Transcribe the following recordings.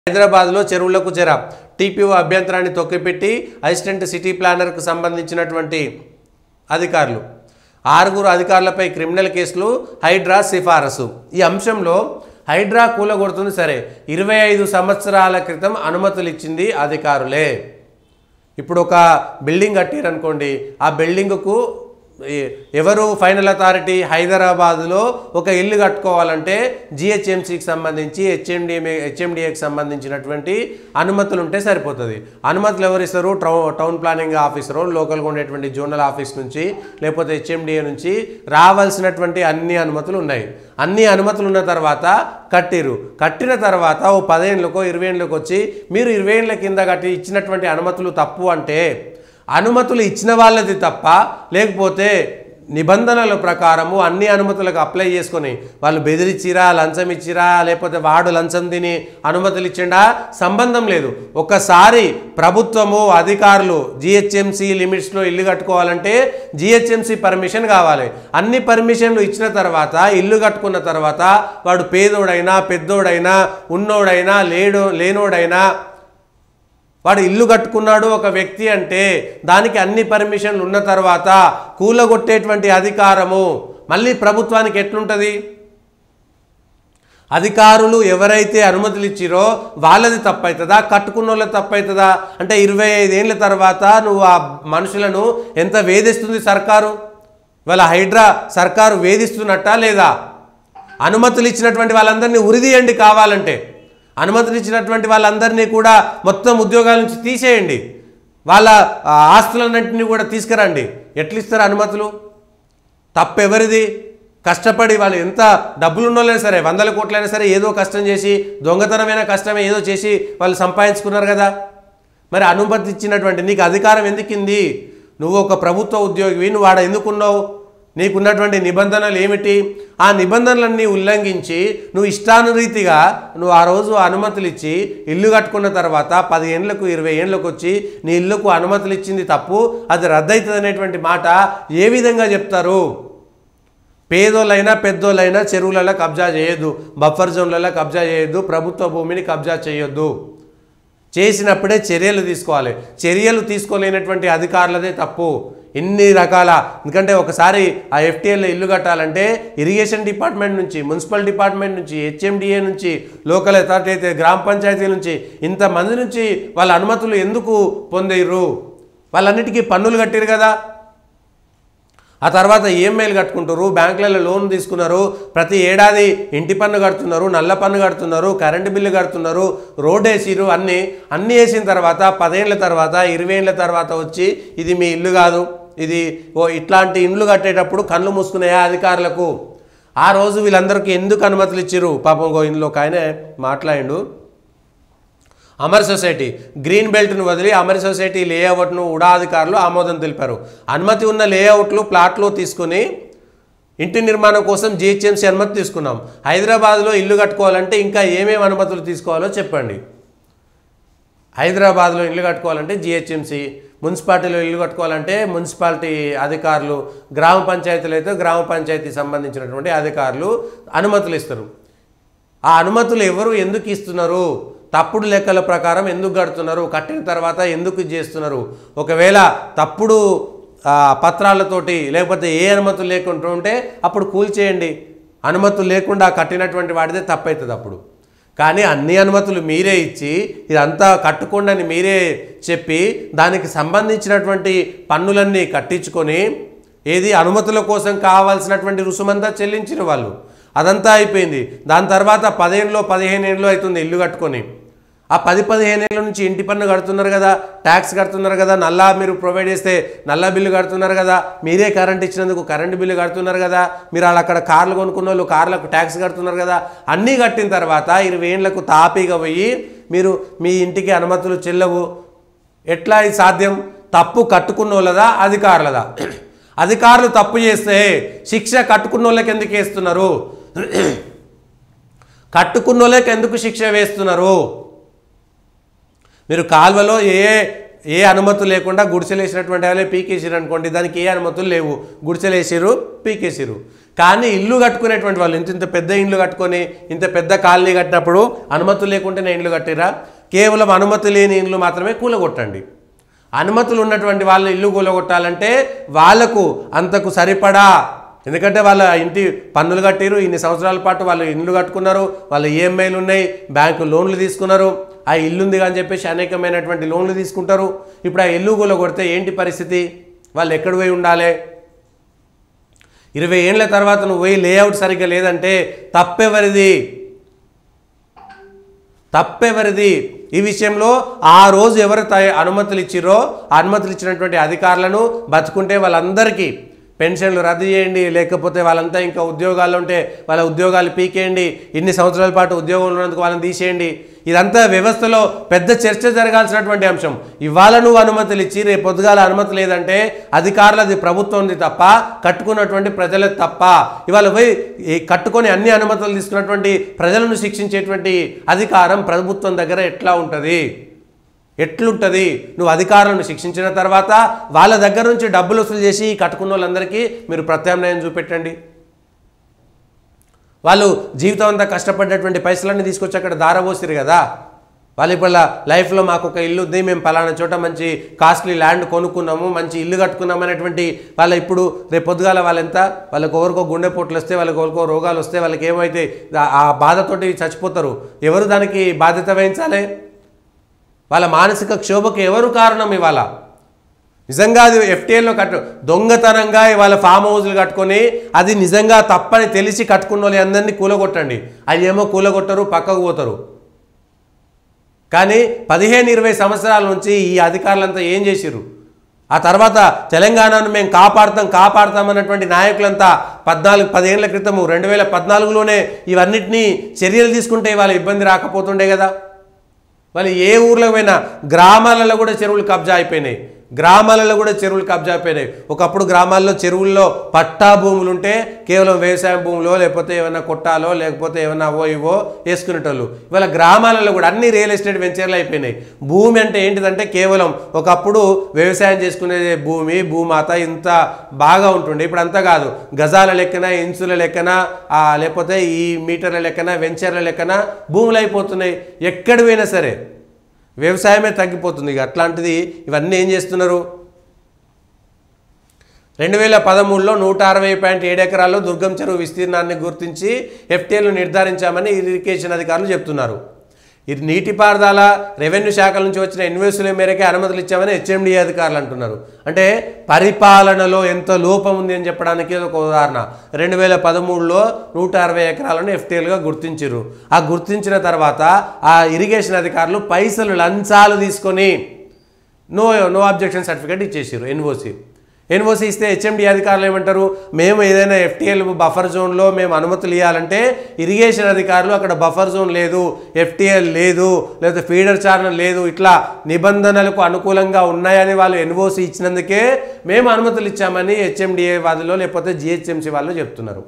హైదరాబాద్లో చెరువులకు చెర టీపీఓ అభ్యంతరాన్ని తొక్కిపెట్టి అసిస్టెంట్ సిటీ ప్లానర్కు సంబంధించినటువంటి అధికారులు 6 అధికారులపై క్రిమినల్ కేసులు హైడ్రా సిఫారసు. ఈ అంశంలో హైడ్రా కూలగొడుతుంది సరే, 25 సంవత్సరాల క్రితం అనుమతులు ఇచ్చింది అధికారులే. ఇప్పుడు ఒక బిల్డింగ్ కట్టారనుకోండి, ఆ బిల్డింగ్కు ఎవరు ఫైనల్ అథారిటీ? హైదరాబాద్లో ఒక ఇల్లు కట్టుకోవాలంటే జిహెచ్ఎంసీకి సంబంధించి హెచ్ఎండిఏకి సంబంధించినటువంటి అనుమతులు ఉంటే సరిపోతుంది. అనుమతులు ఎవరు ఇస్తారు? టౌన్ ప్లానింగ్ ఆఫీసరు, లోకల్గా ఉండేటువంటి జోనల్ ఆఫీస్ నుంచి లేకపోతే హెచ్ఎండిఏ నుంచి రావాల్సినటువంటి అన్ని అనుమతులు ఉన్నాయి. అన్ని అనుమతులు ఉన్న తర్వాత కట్టిన తర్వాత ఓ 10 ఏళ్ళకో 20 ఏళ్ళకి వచ్చి మీరు 20 ఏళ్ళ కింద ఇచ్చినటువంటి అనుమతులు తప్పు అంటే అనుమతులు ఇచ్చిన వాళ్ళది తప్ప, లేకపోతే నిబంధనల ప్రకారము అన్ని అనుమతులకు అప్లై చేసుకొని వాళ్ళు బెదిరిచ్చిరా, లంచం ఇచ్చిరా, లేకపోతే వాడు లంచం తిని అనుమతులు ఇచ్చిండా సంబంధం లేదు. ఒకసారి ప్రభుత్వము అధికారులు జిహెచ్ఎంసీ లిమిట్స్లో ఇల్లు కట్టుకోవాలంటే జిహెచ్ఎంసీ పర్మిషన్ కావాలి. అన్ని పర్మిషన్లు ఇచ్చిన తర్వాత ఇల్లు కట్టుకున్న తర్వాత వాడు పేదోడైనా పెద్దోడైనా ఉన్నోడైనా లేనోడైనా వాడు ఇల్లు కట్టుకున్నాడు ఒక వ్యక్తి అంటే దానికి అన్ని పర్మిషన్లు ఉన్న తర్వాత కూలగొట్టేటువంటి అధికారము మళ్ళీ ప్రభుత్వానికి ఎట్లుంటుంది? అధికారులు ఎవరైతే అనుమతులు ఇచ్చిరో వాళ్ళది తప్పవుతుందా, కట్టుకున్న వాళ్ళది తప్పవుతుందా? అంటే 25 ఏళ్ళ తర్వాత నువ్వు ఆ మనుషులను ఎంత వేధిస్తుంది సర్కారు? ఇవాళ హైడ్రా సర్కారు వేధిస్తున్నట్టా లేదా? అనుమతులు ఇచ్చినటువంటి వాళ్ళందరినీ ఉరిదీయండి, కావాలంటే అనుమతులు ఇచ్చినటువంటి వాళ్ళందరినీ కూడా మొత్తం ఉద్యోగాల నుంచి తీసేయండి, వాళ్ళ ఆస్తులన్నింటినీ కూడా తీసుకురండి. ఎట్లు ఇస్తారు అనుమతులు? తప్పెవరిది? కష్టపడి వాళ్ళు ఎంత డబ్బులు ఉన్నోళ్ళైనా సరే, 100 కోట్లైనా సరే ఏదో కష్టం చేసి, దొంగతనమైన కష్టమే ఏదో చేసి వాళ్ళు సంపాదించుకున్నారు కదా. మరి అనుమతి ఇచ్చినటువంటి నీకు అధికారం ఎందుకింది? నువ్వు ఒక ప్రభుత్వ ఉద్యోగివి, నువ్వు ఆడ ఎందుకున్నావు? నీకున్నటువంటి నిబంధనలు ఏమిటి? ఆ నిబంధనలన్నీ ఉల్లంఘించి నువ్వు ఇష్టానురీతిగా నువ్వు ఆ రోజు అనుమతులు ఇచ్చి ఇల్లు కట్టుకున్న తర్వాత 10 ఏళ్ళకు 20 ఏళ్ళకు వచ్చి నీ ఇల్లుకు అనుమతులు ఇచ్చింది తప్పు, అది రద్దవుతుంది అనేటువంటి మాట ఏ విధంగా చెప్తారు? పేదోళ్ళైనా పెద్దోళ్ళైనా చెరువులలో కబ్జా చేయొద్దు, బఫర్ జోన్లలో కబ్జా చేయొద్దు, ప్రభుత్వ భూమిని కబ్జా చేయొద్దు. చేసినప్పుడే చర్యలు తీసుకోవాలి. చర్యలు తీసుకోలేనటువంటి అధికారులదే తప్పు. ఇన్ని రకాల, ఎందుకంటే ఒకసారి ఆ ఎఫ్టీఎల్లో ఇల్లు కట్టాలంటే ఇరిగేషన్ డిపార్ట్మెంట్ నుంచి, మున్సిపల్ డిపార్ట్మెంట్ నుంచి, హెచ్ఎండిఏ నుంచి, లోకల్ అథారిటీ అయితే గ్రామ పంచాయతీ నుంచి, ఇంతమంది నుంచి వాళ్ళ అనుమతులు ఎందుకు పొందేరు? వాళ్ళన్నిటికీ పన్నులు కట్టారు కదా. ఆ తర్వాత ఈఎంఐలు కట్టుకుంటారు, బ్యాంకులలో లోన్ తీసుకున్నారు, ప్రతి ఏడాది ఇంటి పన్ను కడుతున్నారు, నల్ల పన్ను కడుతున్నారు, కరెంటు బిల్లు కడుతున్నారు, రోడ్ వేసిరు, అన్నీ వేసిన తర్వాత 10 ఏళ్ళ తర్వాత 20 ఏళ్ళ తర్వాత వచ్చి ఇది మీ ఇల్లు కాదు, ఇది ఇట్లాంటి ఇండ్లు కట్టేటప్పుడు కళ్ళు మూసుకున్నాయా అధికారులకు? ఆ రోజు వీళ్ళందరికీ ఎందుకు అనుమతులు ఇచ్చిరు? పాపం ఇందులో ఒక ఆయన మాట్లాడిండు. అమర్ సొసైటీ గ్రీన్ బెల్ట్ను వదిలి అమర్ సొసైటీ లేఅవుట్ను ఉడా అధికారులు ఆమోదం తెలిపారు. అనుమతి ఉన్న లేఅవుట్లు ప్లాట్లు తీసుకుని ఇంటి నిర్మాణం కోసం జిహెచ్ఎంసీ అనుమతి తీసుకున్నాం. హైదరాబాద్లో ఇల్లు కట్టుకోవాలంటే ఇంకా ఏమేమి అనుమతులు తీసుకోవాలో చెప్పండి. హైదరాబాద్లో ఇల్లు కట్టుకోవాలంటే జిహెచ్ఎంసీ, మున్సిపాలిటీలో ఇల్లు కట్టుకోవాలంటే మున్సిపాలిటీ అధికారులు, గ్రామ పంచాయతీలు అయితే గ్రామ పంచాయతీ సంబంధించినటువంటి అధికారులు అనుమతులు ఇస్తారు. ఆ అనుమతులు ఎవరు ఎందుకు ఇస్తున్నారు? తప్పుడు లెక్కల ప్రకారం ఎందుకు కడుతున్నారు? కట్టిన తర్వాత ఎందుకు చేస్తున్నారు? ఒకవేళ తప్పుడు పత్రాలతోటి లేకపోతే ఏ అనుమతులు లేకుండా ఉంటే అప్పుడు కూల్చేయండి. అనుమతులు లేకుండా కట్టినటువంటి వాడిదే తప్పవుతుంది అప్పుడు. కానీ అన్ని అనుమతులు మీరే ఇచ్చి ఇదంతా కట్టుకోండి అని మీరే చెప్పి దానికి సంబంధించినటువంటి పన్నులన్నీ కట్టించుకొని ఏది అనుమతుల కోసం కావాల్సినటువంటి రుసుమంతా చెల్లించిన వాళ్ళు అదంతా అయిపోయింది. దాని తర్వాత 10 ఏళ్ళు 15 ఏళ్ళు అవుతుంది ఇల్లు కట్టుకొని. ఆ 10-15 ఏళ్ళ నుంచి ఇంటి పన్ను కడుతున్నారు కదా, ట్యాక్స్ కడుతున్నారు కదా, నల్లా మీరు ప్రొవైడ్ చేస్తే నల్లా బిల్లు కడుతున్నారు కదా, మీరే కరెంట్ ఇచ్చినందుకు కరెంటు బిల్లు కడుతున్నారు కదా, మీరు అక్కడ కార్లు కొనుక్కున్న వాళ్ళు కార్లకు ట్యాక్స్ కడుతున్నారు కదా. అన్నీ కట్టిన తర్వాత 20 ఏళ్లకు తాపీగా పోయి మీరు మీ ఇంటికి అనుమతులు చెల్లవు. ఎట్లా ఇది సాధ్యం? తప్పు కట్టుకున్న వాళ్ళదా అధికారులదా? అధికారులు తప్పు చేస్తే శిక్ష కట్టుకున్న వాళ్ళకి ఎందుకు వేస్తున్నారు? కట్టుకున్న వాళ్ళకి ఎందుకు శిక్ష వేస్తున్నారు? మీరు కాల్వలో ఏ అనుమతులు లేకుండా గుడిసెలేసినటువంటి వాళ్ళే పీకేసిరు అనుకోండి, దానికి ఏ అనుమతులు లేవు, గుడిసెలేసిరు పీకేసిరు. కానీ ఇల్లు కట్టుకునేటువంటి వాళ్ళు ఇంత పెద్ద ఇల్లు కట్టుకొని ఇంత పెద్ద కాలనీ కట్టినప్పుడు అనుమతులు లేకుంటేనే ఇల్లు కట్టిరా? కేవలం అనుమతి లేని ఇల్లు మాత్రమే కూలగొట్టండి. అనుమతులు ఉన్నటువంటి వాళ్ళ ఇల్లు కూలగొట్టాలంటే వాళ్లకు అంతకు సరిపడా, ఎందుకంటే వాళ్ళ ఇంటి పన్నులు కట్టిరు, ఇన్ని సంవత్సరాల పాటు వాళ్ళు ఇల్లు కట్టుకున్నారు, వాళ్ళ ఈఎంఐలు ఉన్నాయి, బ్యాంకు లోన్లు తీసుకున్నారు, ఆ ఇల్లు ఉంది అని చెప్పేసి అనేకమైనటువంటి లోన్లు తీసుకుంటారు. ఇప్పుడు ఆ ఇల్లు కూలగొడితే ఏంటి పరిస్థితి? వాళ్ళు ఎక్కడ పోయి ఉండాలి? 20 ఏళ్ల తర్వాత నువ్వు పోయి లేఅవుట్ సరిగ్గా లేదంటే తప్పెవరిది? ఈ విషయంలో ఆ రోజు ఎవరు అనుమతులు ఇచ్చిరో ఆ అనుమతులు ఇచ్చినటువంటి అధికారులను బతుకుంటే వాళ్ళందరికీ పెన్షన్లు రద్దు చేయండి, లేకపోతే వాళ్ళంతా ఇంకా ఉద్యోగాల్లో ఉంటే వాళ్ళ ఉద్యోగాలు పీకేయండి, ఇన్ని సంవత్సరాల పాటు ఉద్యోగంలో ఉన్నందుకు వాళ్ళని తీసేయండి. ఇదంతా వ్యవస్థలో పెద్ద చర్చ జరగాల్సినటువంటి అంశం. ఇవాళ నువ్వు అనుమతులు ఇచ్చి రేపు పొద్దుగాల అనుమతి లేదంటే అధికారులది ప్రభుత్వంది తప్ప, కట్టుకున్నటువంటి ప్రజలది తప్ప. ఇవాళ పోయి కట్టుకొని అన్ని అనుమతులు తీసుకున్నటువంటి ప్రజలను శిక్షించేటువంటి అధికారం ప్రభుత్వం దగ్గర ఎట్లుంటుంది? నువ్వు అధికారులను శిక్షించిన తర్వాత వాళ్ళ దగ్గర నుంచి డబ్బులు వసూలు చేసి కట్టుకున్న వాళ్ళందరికీ మీరు ప్రత్యామ్నాయం చూపెట్టండి. వాళ్ళు జీవితం అంతా కష్టపడ్డటువంటి పైసలన్నీ తీసుకొచ్చి అక్కడ దారబోసిరు కదా. వాళ్ళు ఇప్పుడు లైఫ్లో మాకు ఒక ఇల్లు ఉంది, మేము పలానా చోట మంచి కాస్ట్లీ ల్యాండ్ కొనుక్కున్నాము, మంచి ఇల్లు కట్టుకున్నాము అనేటువంటి వాళ్ళ ఇప్పుడు రేపు పొద్దుగాల వాళ్ళకి ఎవరికో గుండెపోట్లు వస్తే, వాళ్ళకి ఎవరికో రోగాలు వస్తే, వాళ్ళకి ఏమైతే ఆ బాధతోటి చచ్చిపోతారు. ఎవరు దానికి బాధ్యత వహించాలి? వాళ్ళ మానసిక క్షోభకు ఎవరు కారణం? ఇవాళ నిజంగా అది ఎఫ్టీఎల్లో దొంగతనంగా ఇవాళ ఫామ్ హౌస్లు కట్టుకొని అది నిజంగా తప్పని తెలిసి కట్టుకున్న వాళ్ళు అందరినీ కూలగొట్టండి. అవి ఏమో కూలగొట్టరు, పక్కకు పోతారు. కానీ 15-20 సంవత్సరాల నుంచి ఈ అధికారులంతా ఏం చేసిరు? ఆ తర్వాత తెలంగాణను మేము కాపాడుతామన్నటువంటి నాయకులంతా 14-10 ఏళ్ల క్రితము 2014లోనే ఇవన్నిటినీ చర్యలు తీసుకుంటే ఇవాళ ఇబ్బంది రాకపోతుండే కదా. వాళ్ళు ఏ ఊర్లో పోయినా గ్రామాలలో కూడా చెరువులు కబ్జా అయిపోయినాయి. ఒకప్పుడు గ్రామాల్లో చెరువుల్లో పట్టా భూములు ఉంటే కేవలం వ్యవసాయ భూములో, లేకపోతే ఏమైనా కొట్టాలో, లేకపోతే ఏమైనా ఇవో వేసుకునేటోళ్ళు. ఇవాళ గ్రామాలలో కూడా అన్ని రియల్ ఎస్టేట్ వెంచర్లు అయిపోయినాయి. భూమి అంటే ఏంటిదంటే కేవలం ఒకప్పుడు వ్యవసాయం చేసుకునే భూమాత ఇంత బాగా ఉంటుండే. ఇప్పుడు అంతా కాదు, గజాల లెక్కన, ఇంచుల లెక్కన, లేకపోతే ఈ మీటర్ల లెక్కన, వెంచర్ల లెక్కన భూములు అయిపోతున్నాయి. ఎక్కడ పోయినా సరే వ్యవసాయమే తగ్గిపోతుంది. అట్లాంటిది ఇవన్నీ ఏం చేస్తున్నారు? 2013లో 160.7 ఎకరాల్లో దుర్గం చెరువు విస్తీర్ణాన్ని గుర్తించి ఎఫ్టీఎల్ను నిర్ధారించామని ఇరిగేషన్ అధికారులు చెప్తున్నారు. ఇది నీటిపారుదల రెవెన్యూ శాఖల నుంచి వచ్చిన ఇన్వాయిస్ల మేరకే అనుమతులు ఇచ్చామని హెచ్ఎండిఏ అధికారులు అంటున్నారు. అంటే పరిపాలనలో ఎంత లోపం ఉంది అని చెప్పడానికి ఒక ఉదాహరణ. 2013లో 160 ఎకరాలను ఎఫ్టీఎల్గా గుర్తించారు. ఆ గుర్తించిన తర్వాత ఆ ఇరిగేషన్ అధికారులు పైసలు లంచాలు తీసుకొని నో అబ్జెక్షన్ సర్టిఫికేట్ ఇచ్చేసారు. ఎన్ఓసి ఇస్తే హెచ్ఎండి అధికారులు ఏమంటారు? మేము ఏదైనా ఎఫ్టీఎల్ బఫర్ జోన్లో మేము అనుమతులు ఇవ్వాలంటే ఇరిగేషన్ అధికారులు అక్కడ బఫర్ జోన్ లేదు, ఎఫ్టీఎల్ లేదు, లేకపోతే ఫీడర్ ఛానల్ లేదు, ఇట్లా నిబంధనలకు అనుకూలంగా ఉన్నాయని వాళ్ళు ఎన్ఓసి ఇచ్చినందుకే మేము అనుమతులు ఇచ్చామని హెచ్ఎండిఏ వాదులో లేకపోతే జిహెచ్ఎంసీ వాళ్ళు చెప్తున్నారు.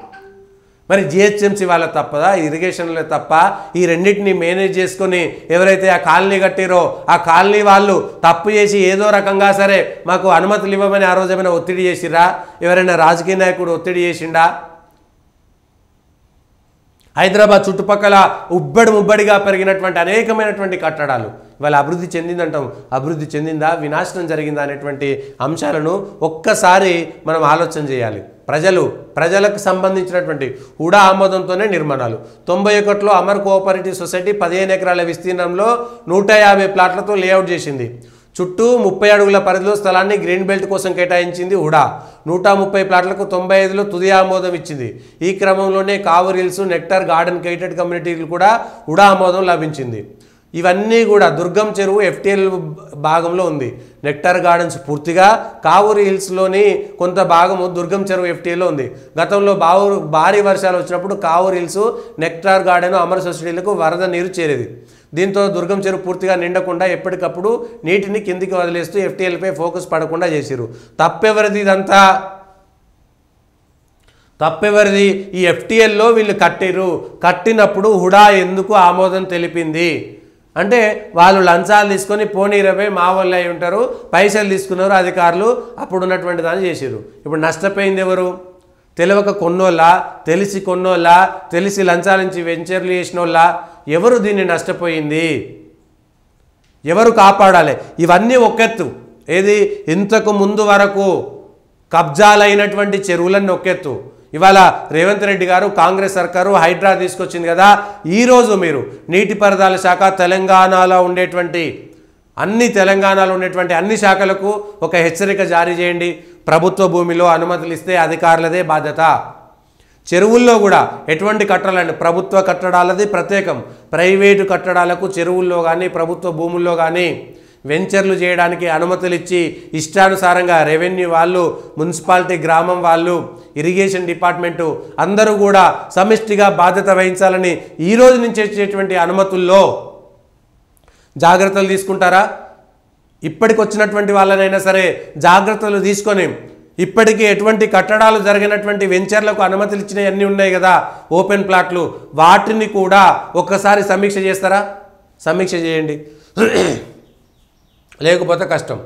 మరి జిహెచ్ఎంసీ వాళ్ళ తప్పదా? ఇరిగేషన్లో తప్ప? ఈ రెండింటిని మేనేజ్ చేసుకొని ఎవరైతే ఆ కాలనీ కట్టిరో ఆ కాలనీ వాళ్ళు తప్పు చేసి ఏదో రకంగా సరే మాకు అనుమతులు ఇవ్వమని ఆ రోజు ఏమైనా ఒత్తిడి చేసిరా? ఎవరైనా రాజకీయ నాయకుడు ఒత్తిడి చేసిండా? హైదరాబాద్ చుట్టుపక్కల ముబ్బడిగా పెరిగినటువంటి అనేకమైనటువంటి కట్టడాలు ఇవాళ అభివృద్ధి చెందిందంటాం. అభివృద్ధి చెందిందా, వినాశనం జరిగిందా అనేటువంటి అంశాలను ఒక్కసారి మనం ఆలోచన చేయాలి. ప్రజలకు సంబంధించినటువంటి హుడా ఆమోదంతోనే నిర్మాణాలు. 91లో అమర్ కోఆపరేటివ్ సొసైటీ 15 ఎకరాల విస్తీర్ణంలో 150 ప్లాట్లతో లేఅవుట్ చేసింది. చుట్టూ 30 అడుగుల పరిధిలో స్థలాన్ని గ్రీన్ బెల్ట్ కోసం కేటాయించింది హుడా. 130 ప్లాట్లకు 95లో తుది ఆమోదం ఇచ్చింది. ఈ క్రమంలోనే కావూర్ హిల్స్, నెక్టార్ గార్డెన్ గేటెడ్ కమ్యూనిటీలు కూడా హుడా ఆమోదం లభించింది. ఇవన్నీ కూడా దుర్గం చెరువు ఎఫ్టీఎల్ భాగంలో ఉంది. నెక్టార్ గార్డెన్స్ పూర్తిగా, కావూర్ హిల్స్లోని కొంత భాగము దుర్గం చెరువు ఎఫ్టీఎల్లో ఉంది. గతంలో భారీ వర్షాలు వచ్చినప్పుడు కావూర్ హిల్స్, నెక్టార్ గార్డెన్, అమర్ సొసైటీలకు వరద నీరు చేరేది. దీంతో దుర్గం చెరువు పూర్తిగా నిండకుండా ఎప్పటికప్పుడు నీటిని కిందికి వదిలేస్తూ ఎఫ్టీఎల్పై ఫోకస్ పడకుండా చేసిరు. తప్పెవరిది ఇదంతా? తప్పెవరిది? ఈ ఎఫ్టీఎల్లో వీళ్ళు కట్టినప్పుడు హుడా ఎందుకు ఆమోదం తెలిపింది అంటే వాళ్ళు లంచాలు తీసుకొని పోనీ 20 మా వాళ్ళు అయి ఉంటారు, పైసలు తీసుకున్నారు అధికారులు, అప్పుడు ఉన్నటువంటి దాన్ని చేసిరు. ఇప్పుడు నష్టపోయింది ఎవరు? తెలియక కొన్నోళ్ళ, తెలిసి కొన్నోళ్ళ, తెలిసి లంచాల నుంచి వెంచర్లు చేసినోళ్ళ? ఎవరు దీన్ని నష్టపోయింది? ఎవరు కాపాడాలి? ఇవన్నీ ఒకెత్తు. ఏది ఇంతకు ముందు వరకు కబ్జాలైనటువంటి చెరువులన్నీ ఒకెత్తు. ఇవాళ రేవంత్ రెడ్డి గారు, కాంగ్రెస్ సర్కారు హైడ్రా తీసుకొచ్చింది కదా. ఈరోజు మీరు నీటిపారుదల శాఖ తెలంగాణలో ఉండేటువంటి అన్ని శాఖలకు ఒక హెచ్చరిక జారీ చేయండి. ప్రభుత్వ భూమిలో అనుమతులు ఇస్తే అధికారులదే బాధ్యత. చెరువుల్లో కూడా ఎటువంటి కట్టడాలండి, ప్రభుత్వ కట్టడాలది ప్రత్యేకం. ప్రైవేటు కట్టడాలకు చెరువుల్లో కానీ ప్రభుత్వ భూముల్లో కానీ వెంచర్లు చేయడానికి అనుమతులు ఇచ్చి ఇష్టానుసారంగా రెవెన్యూ వాళ్ళు, మున్సిపాలిటీ, గ్రామం వాళ్ళు, ఇరిగేషన్ డిపార్ట్మెంటు అందరూ కూడా సమిష్టిగా బాధ్యత వహించాలని ఈ రోజు నుంచి వచ్చేటువంటి అనుమతుల్లో జాగ్రత్తలు తీసుకుంటారా? ఇప్పటికి వచ్చినటువంటి వాళ్ళనైనా సరే జాగ్రత్తలు తీసుకొని ఇప్పటికీ ఎటువంటి కట్టడాలు జరిగినటువంటి వెంచర్లకు అనుమతులు ఇచ్చినవి అన్నీ ఉన్నాయి కదా, ఓపెన్ ప్లాట్లు, వాటిని కూడా ఒక్కసారి సమీక్ష చేస్తారా? సమీక్ష చేయండి, లేకపోతే కష్టం.